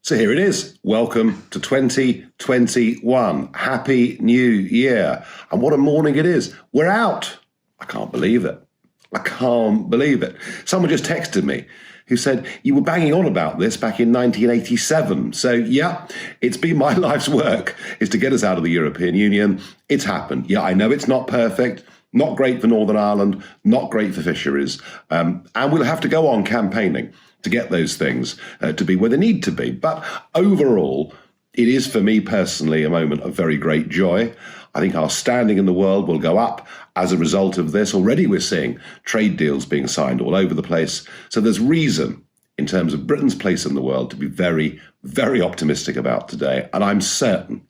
So here it is. Welcome to 2021. Happy New Year. And what a morning it is. We're out. I can't believe it. I can't believe it. Someone just texted me who said, you were banging on about this back in 1987. So yeah, it's been my life's work is to get us out of the European Union. It's happened. Yeah, I know it's not perfect. Not great for Northern Ireland, not great for fisheries. And we'll have to go on campaigning to get those things to be where they need to be. But overall, it is for me personally a moment of very great joy. I think our standing in the world will go up as a result of this. Already we're seeing trade deals being signed all over the place. So there's reason in terms of Britain's place in the world to be very, very optimistic about today. And I'm certain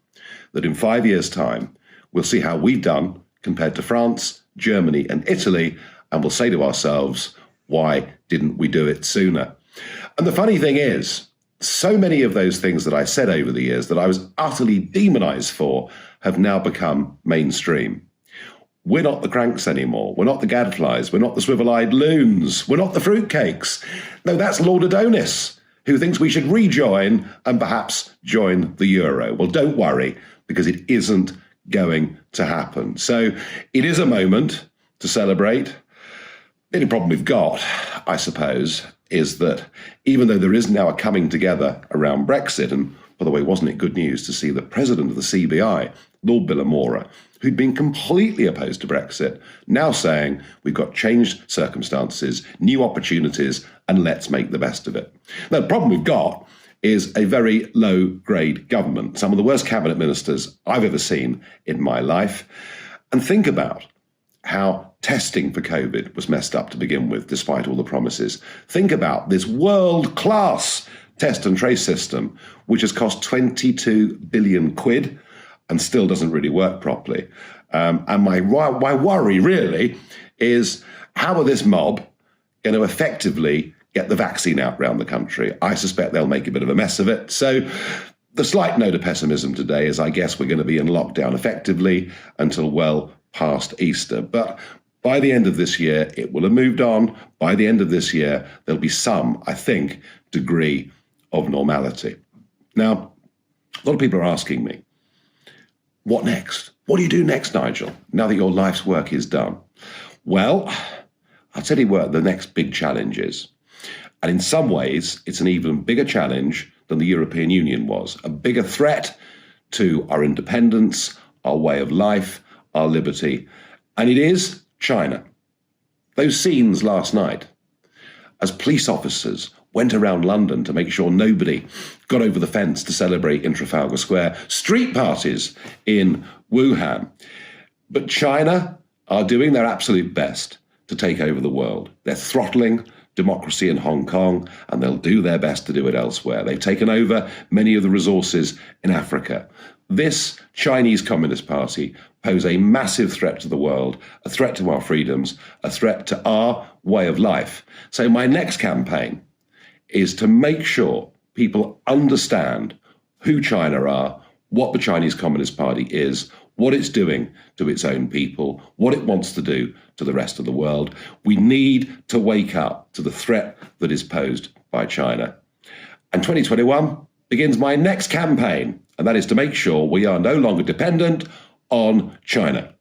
that in 5 years' time, we'll see how we've done compared to France, Germany and Italy, and we'll say to ourselves, why didn't we do it sooner? And the funny thing is, so many of those things that I said over the years that I was utterly demonized for have now become mainstream. We're not the cranks anymore. We're not the gadflies. We're not the swivel-eyed loons. We're not the fruitcakes. No, that's Lord Adonis, who thinks we should rejoin and perhaps join the euro. Well, don't worry, because it isn't going to happen. So it is a moment to celebrate. The only problem we've got, I suppose, is that even though there is now a coming together around Brexit, and by the way, wasn't it good news to see the president of the CBI, Lord Billamora, who'd been completely opposed to Brexit, now saying we've got changed circumstances, new opportunities, and let's make the best of it. Now, the problem we've got is a very low-grade government, some of the worst cabinet ministers I've ever seen in my life. And think about how testing for COVID was messed up to begin with, despite all the promises. Think about this world-class test and trace system, which has cost 22 billion quid and still doesn't really work properly. And my worry really is, how are this mob going to effectively get the vaccine out around the country? I suspect they'll make a bit of a mess of it. So the slight note of pessimism today is I guess we're going to be in lockdown effectively until well past Easter. But by the end of this year, it will have moved on. By the end of this year, there'll be some, I think, degree of normality. Now, a lot of people are asking me, what next? What do you do next, Nigel, now that your life's work is done? Well, I'll tell you what the next big challenge is. And in some ways, it's an even bigger challenge than the European Union was, a bigger threat to our independence, our way of life, our liberty. And it is China. Those scenes last night, as police officers went around London to make sure nobody got over the fence to celebrate in Trafalgar Square, street parties in Wuhan. But China are doing their absolute best to take over the world. They're throttling democracy in Hong Kong, and they'll do their best to do it elsewhere. They've taken over many of the resources in Africa. This Chinese Communist Party pose a massive threat to the world, a threat to our freedoms, a threat to our way of life. So my next campaign is to make sure people understand who China are, what the Chinese Communist Party is, what it's doing to its own people, what it wants to do to the rest of the world. We need to wake up to the threat that is posed by China. And 2021 begins my next campaign, and that is to make sure we are no longer dependent on China.